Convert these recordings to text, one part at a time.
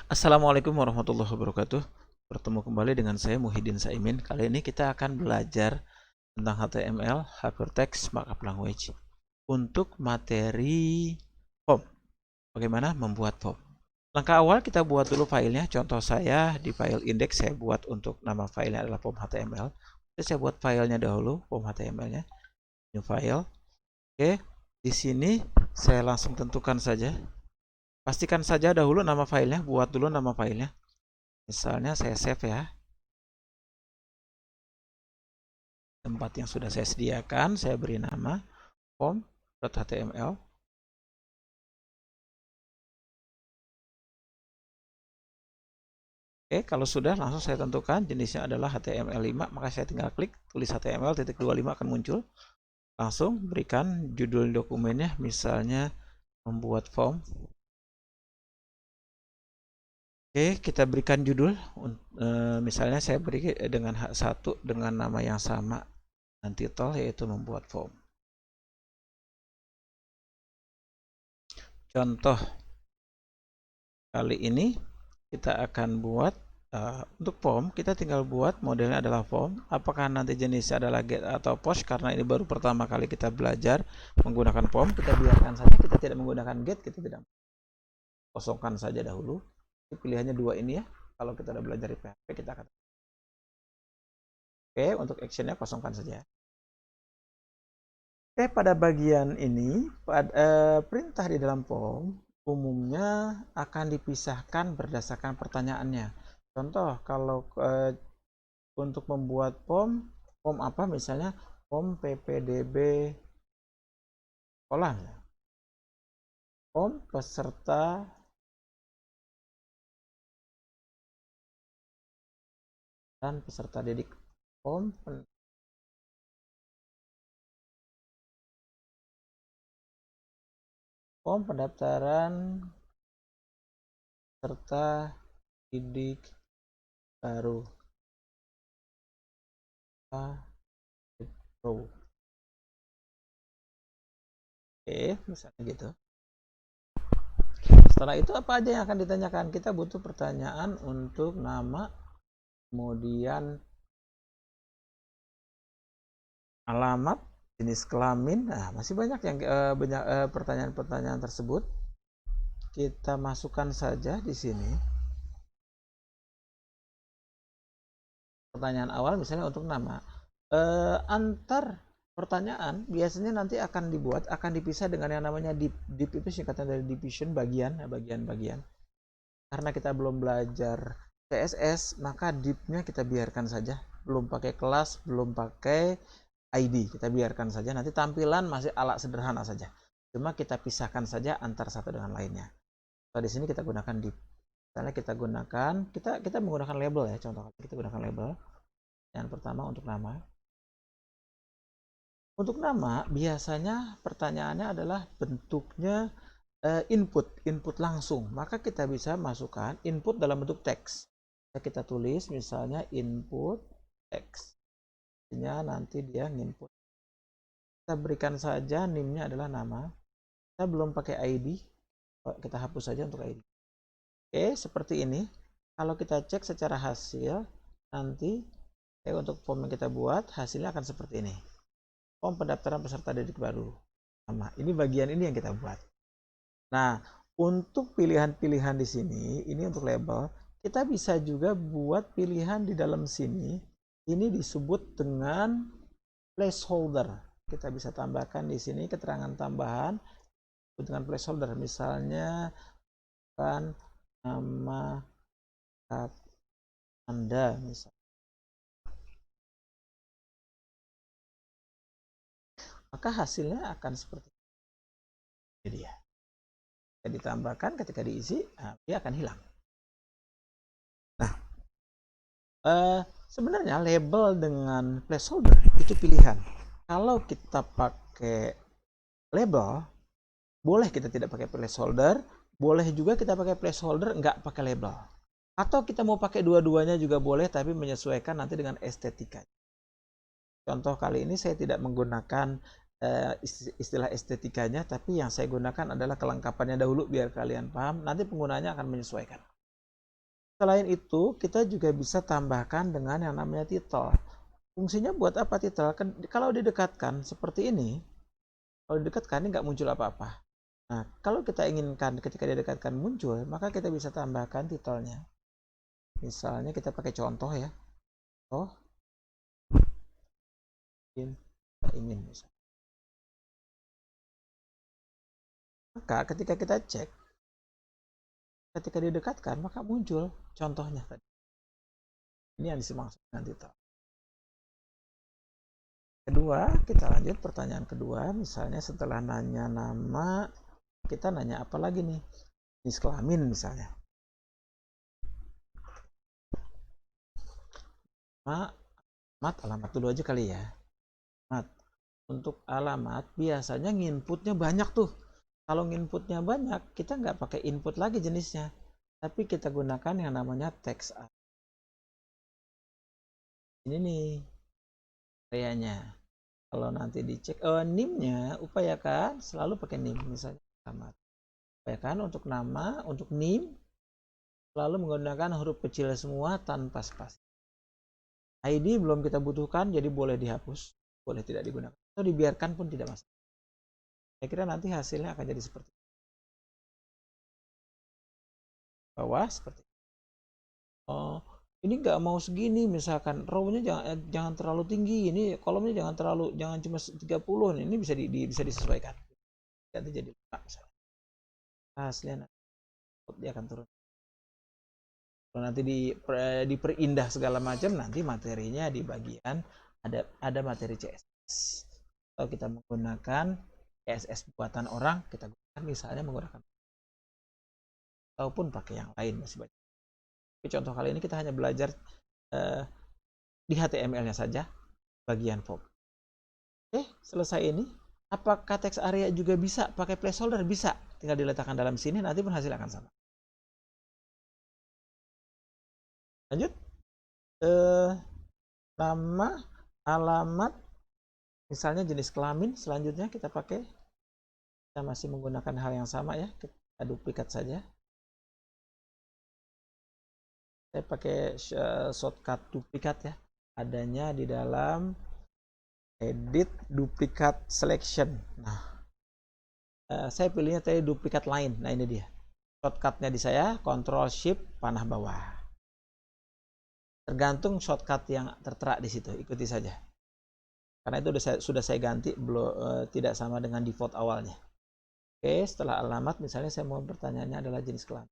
Assalamualaikum warahmatullahi wabarakatuh. Bertemu kembali dengan saya Muhyiddin Saimin. Kali ini kita akan belajar tentang HTML, Hypertext Markup Language untuk materi form. Bagaimana membuat form? Langkah awal kita buat dulu filenya. Contoh saya di file index saya buat untuk nama filenya adalah form HTML. Saya buat filenya dahulu, form HTML-nya. New file. Oke, di sini saya langsung tentukan saja. Pastikan saja dahulu nama filenya, buat dulu nama filenya. Misalnya saya save ya. Tempat yang sudah saya sediakan, saya beri nama form.html. Oke, kalau sudah langsung saya tentukan jenisnya adalah HTML5, maka saya tinggal klik tulis HTML.25 akan muncul. Langsung berikan judul dokumennya, misalnya membuat form. Oke, kita berikan judul. Misalnya saya beri dengan H1 dengan nama yang sama dan title yaitu membuat form. Contoh kali ini kita akan buat untuk form, kita tinggal buat modelnya adalah form. Apakah nanti jenisnya adalah get atau post, karena ini baru pertama kali kita belajar menggunakan form, kita biarkan saja, kita tidak menggunakan get, kita tidak kosongkan saja dahulu. Pilihannya dua ini ya. Kalau kita sudah belajar di PHP, kita akan oke, untuk actionnya kosongkan saja. Oke, pada bagian ini perintah di dalam form umumnya akan dipisahkan berdasarkan pertanyaannya. Contoh, kalau untuk membuat form apa misalnya form ppdb sekolah, form peserta dan peserta didik, form pendaftaran peserta didik baru. Oke, misalnya gitu. Setelah itu apa aja yang akan ditanyakan? Kita butuh pertanyaan untuk nama, kemudian alamat, jenis kelamin. Nah, masih banyak yang pertanyaan-pertanyaan tersebut. Kita masukkan saja di sini. Pertanyaan awal misalnya untuk nama. Antar pertanyaan biasanya nanti akan dipisah dengan yang namanya div itu singkatan dari division, bagian. Karena kita belum belajar CSS, maka divnya kita biarkan saja, belum pakai kelas, belum pakai ID, kita biarkan saja, nanti tampilan masih ala sederhana saja, cuma kita pisahkan saja antar satu dengan lainnya. Nah, di sini kita gunakan div. Misalnya kita menggunakan label ya, contoh kita gunakan label. Yang pertama untuk nama. Untuk nama biasanya pertanyaannya adalah bentuknya input langsung, maka kita bisa masukkan input dalam bentuk teks. Kita tulis misalnya input teks, nanti dia input. Kita berikan saja name-nya adalah nama. Kita belum pakai ID, kita hapus saja untuk ID. Oke, seperti ini. Kalau kita cek secara hasil, nanti untuk form yang kita buat hasilnya akan seperti ini. Form pendaftaran peserta didik baru. Nama. Ini bagian ini yang kita buat. Nah, untuk pilihan-pilihan di sini, ini untuk label, kita bisa juga buat pilihan di dalam sini. Ini disebut dengan placeholder. Kita bisa tambahkan di sini keterangan tambahan dengan placeholder. Misalnya kan nama Anda misalnya. Maka hasilnya akan seperti ini dia. Ditambahkan ketika diisi, dia akan hilang. Nah, sebenarnya label dengan placeholder itu pilihan. Kalau kita pakai label, boleh kita tidak pakai placeholder, boleh juga kita pakai placeholder nggak pakai label. Atau kita mau pakai dua-duanya juga boleh, tapi menyesuaikan nanti dengan estetika. Contoh kali ini saya tidak menggunakan istilah estetikanya, tapi yang saya gunakan adalah kelengkapannya dahulu biar kalian paham. Nanti penggunanya akan menyesuaikan. Selain itu, kita juga bisa tambahkan dengan yang namanya title. Fungsinya buat apa title? Kalau didekatkan seperti ini, kalau didekatkan ini nggak muncul apa-apa. Nah, kalau kita inginkan ketika didekatkan muncul, maka kita bisa tambahkan titelnya. Misalnya kita pakai contoh ya. Oh, kita ingin misalnya. Maka ketika kita cek, ketika didekatkan, maka muncul contohnya tadi. Ini yang dimaksud dengan titel. Kedua, kita lanjut pertanyaan kedua. Misalnya setelah nanya nama, kita nanya apa lagi nih? Jenis kelamin misalnya. Alamat, alamat dulu aja kali ya. Alamat. Untuk alamat biasanya nginputnya banyak tuh. Kalau nginputnya banyak, kita nggak pakai input lagi jenisnya. Tapi kita gunakan yang namanya text. Ini nih areanya. Kalau nanti dicek NIM-nya, upayakan selalu pakai NIM misalnya alamat. Upayakan untuk nama, untuk NIM selalu menggunakan huruf kecil semua tanpa spasi. ID belum kita butuhkan, jadi boleh dihapus, boleh tidak digunakan, atau dibiarkan pun tidak masalah. Saya kira nanti hasilnya akan jadi seperti bawah seperti ini nggak mau segini, misalkan row-nya jangan terlalu tinggi, ini kolomnya jangan cuma 30, ini bisa disesuaikan. Nanti jadi 5 misalnya. Hasilnya dia akan turun. Kalau nanti diperindah segala macam, nanti materinya di bagian ada materi CSS. Kalau kita menggunakan CSS buatan orang, kita gunakan misalnya menggunakan ataupun pakai yang lain masih banyak. Tapi contoh kali ini kita hanya belajar di HTML-nya saja bagian form. Selesai ini. Apakah text area juga bisa pakai placeholder? Bisa. Tinggal diletakkan dalam sini, nanti pun hasil akan sama. Lanjut. Nama, alamat, misalnya jenis kelamin, selanjutnya kita pakai. Kita masih menggunakan hal yang sama ya. Kita duplikat saja. Saya pakai shortcut duplikat ya. Adanya di dalam edit duplicate selection. Nah, saya pilihnya tadi duplikat line. Nah, ini dia. Shortcutnya di saya Ctrl Shift panah bawah. Tergantung shortcut yang tertera di situ, ikuti saja. Karena itu sudah saya ganti, tidak sama dengan default awalnya. Oke, setelah alamat, misalnya saya mau pertanyaannya adalah jenis kelamin.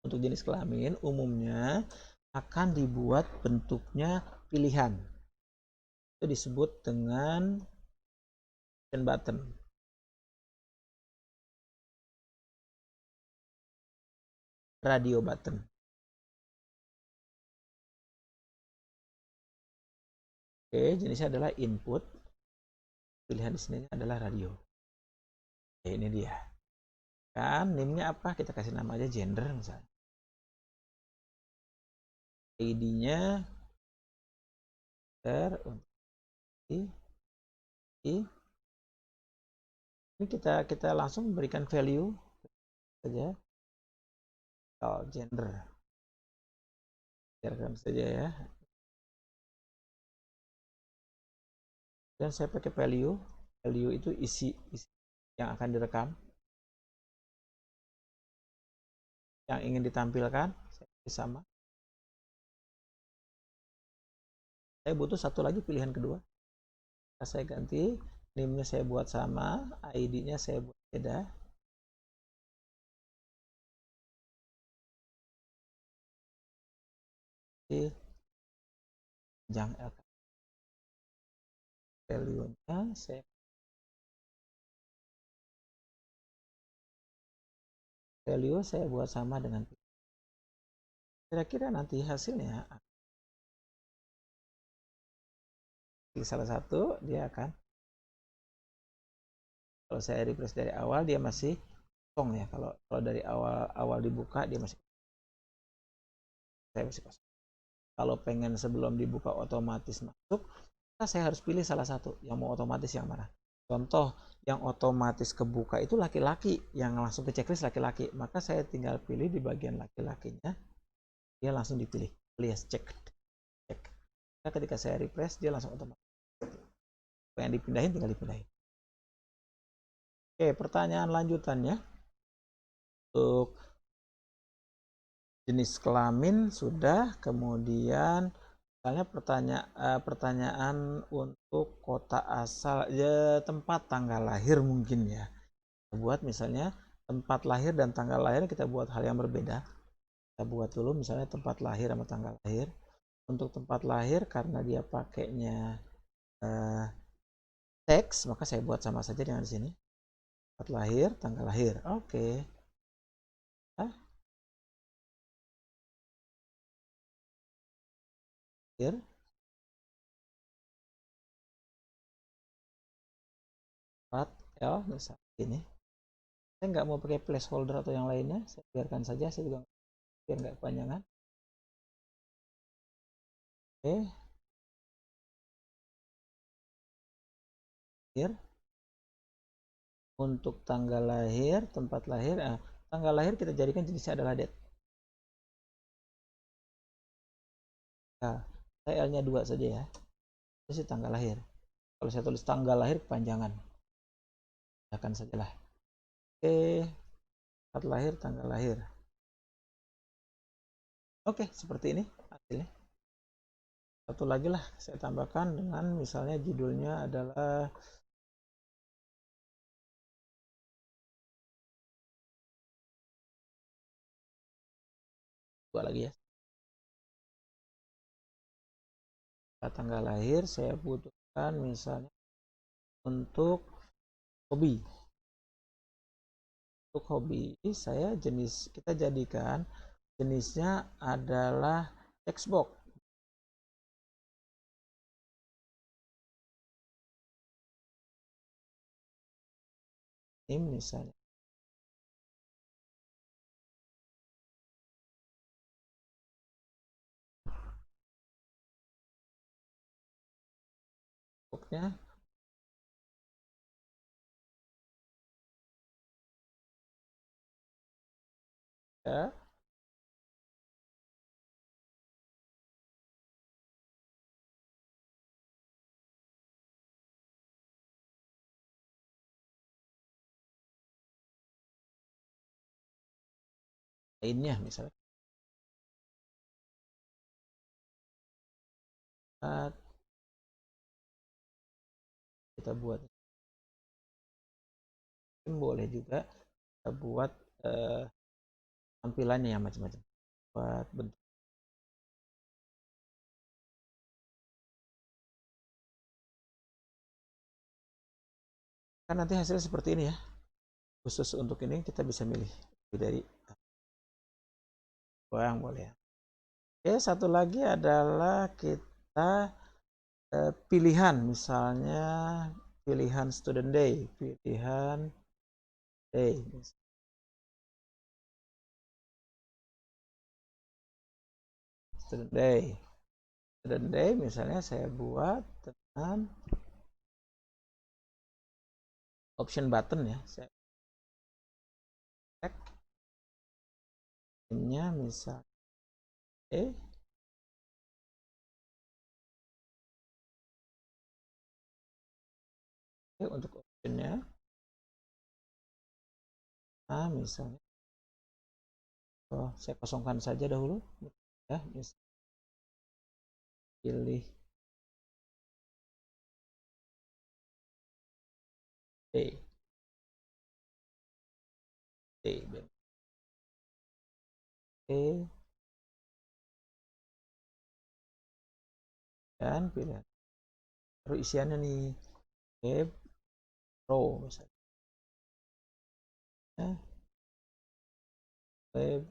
Untuk jenis kelamin, umumnya akan dibuat bentuknya pilihan. Itu disebut dengan button. Radio button. Oke, jenisnya adalah input. Pilihan di sini adalah radio. Oke, ini dia. Kan name-nya apa? Kita kasih nama aja gender misalnya. ID-nya ini kita langsung berikan value saja. Gender. Biarkan saja ya. Dan saya pakai value itu isi yang akan direkam, yang ingin ditampilkan sama. Saya butuh satu lagi pilihan kedua, saya ganti name-nya, saya buat sama, ID-nya saya buat beda. Jangan value-nya saya buat sama dengan kira-kira nanti hasilnya di salah satu dia akan, kalau saya refresh dari awal dia masih kosong ya, kalau dari awal dibuka dia masih kosong. Kalau pengen sebelum dibuka otomatis masuk, saya harus pilih salah satu yang mau otomatis yang mana. Contoh yang otomatis kebuka itu laki-laki, yang langsung ke checklist laki-laki, maka saya tinggal pilih di bagian laki-lakinya, dia langsung dipilih, please check. Nah, ketika saya refresh dia langsung otomatis. Yang dipindahin tinggal dipindahin. Oke, pertanyaan lanjutannya untuk jenis kelamin sudah, kemudian misalnya pertanyaan untuk kota asal, ya, tempat tanggal lahir mungkin ya. Kita buat misalnya tempat lahir dan tanggal lahir, kita buat hal yang berbeda. Kita buat dulu misalnya tempat lahir sama tanggal lahir. Untuk tempat lahir karena dia pakainya teks, maka saya buat sama saja dengan di sini. Tempat lahir, tanggal lahir. Oke. Lahir. Tempat L misalnya ini. Saya nggak mau pakai placeholder atau yang lainnya, saya biarkan saja, saya juga biar nggak kepanjangan. Oke. Lahir. Untuk tanggal lahir, tempat lahir, tanggal lahir kita jadikan jenisnya adalah date. Nah, saya L-nya 2 saja ya. Itu sih tanggal lahir. Kalau saya tulis tanggal lahir kepanjangan, akan sajalah. Oke, tempat lahir, tanggal lahir. Oke, seperti ini hasilnya. Satu lagi lah saya tambahkan dengan misalnya judulnya adalah dua lagi ya. Tanggal lahir saya butuhkan misalnya untuk hobi. Untuk hobi saya kita jadikan jenisnya adalah text box. Ini misalnya boxnya ya. Lainnya misalnya kita buat, boleh juga kita buat tampilannya yang macam-macam, buat bentuk. Kan nanti hasilnya seperti ini ya. Khusus untuk ini kita bisa milih dari yang boleh. Oke, satu lagi adalah kita pilihan, misalnya pilihan student day, pilihan day. Student day. Student day misalnya saya buat dengan option button ya. Saya cek nya misalnya untuk optionnya, misalnya saya kosongkan saja dahulu ya, misalnya pilih D dan pilihan baru isiannya nih web pro misalnya web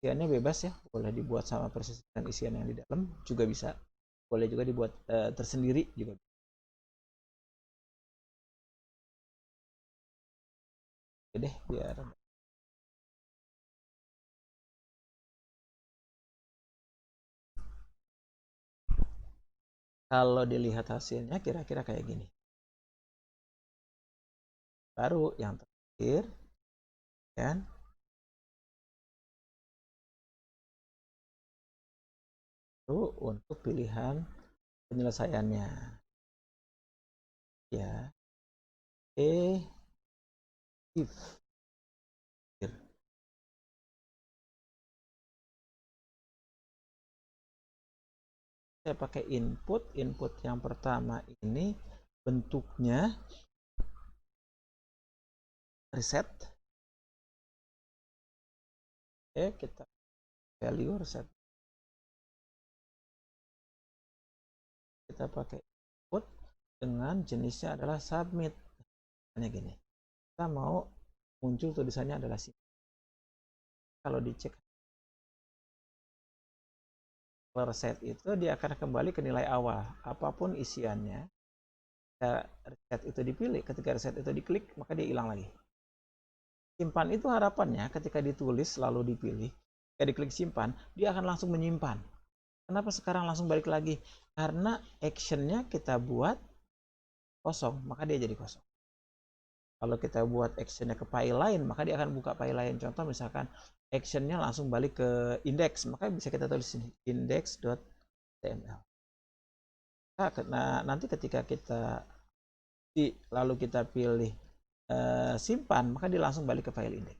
isiannya bebas ya, boleh dibuat sama persis dengan isian yang di dalam juga bisa, boleh juga dibuat tersendiri juga. Oke deh, biar kalau dilihat hasilnya kira-kira kayak gini. Baru yang terakhir kan, itu untuk pilihan penyelesaiannya ya, if saya pakai input yang pertama ini bentuknya reset. Oke, kita value reset, kita pakai input dengan jenisnya adalah submit. Hanya gini, kita mau muncul tulisannya adalah sini. Kalau dicek reset itu dia akan kembali ke nilai awal apapun isiannya. Reset itu dipilih, ketika reset itu diklik maka dia hilang lagi. Simpan itu harapannya ketika ditulis lalu dipilih, ketika diklik simpan dia akan langsung menyimpan. Kenapa sekarang langsung balik lagi? Karena actionnya kita buat kosong, maka dia jadi kosong. Kalau kita buat actionnya ke file lain, maka dia akan buka file lain. Contoh misalkan actionnya langsung balik ke index, maka bisa kita tulis sini index.html. Nah, nanti ketika kita lalu kita pilih simpan, maka dia langsung balik ke file index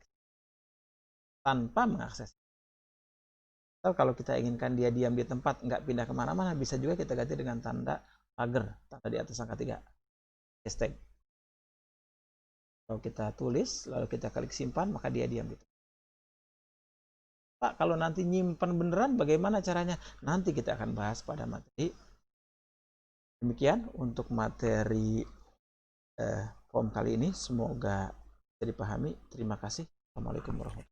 tanpa mengakses. Atau kalau kita inginkan dia diam di tempat, nggak pindah kemana-mana, bisa juga kita ganti dengan tanda pagar, tanda di atas angka 3, hashtag. Kalau kita tulis, lalu kita klik simpan, maka dia diam di tempat. Pak, kalau nanti nyimpan beneran, bagaimana caranya? Nanti kita akan bahas pada materi. Demikian untuk materi form kali ini, semoga bisa dipahami. Terima kasih. Assalamualaikum warahmatullahi wabarakatuh.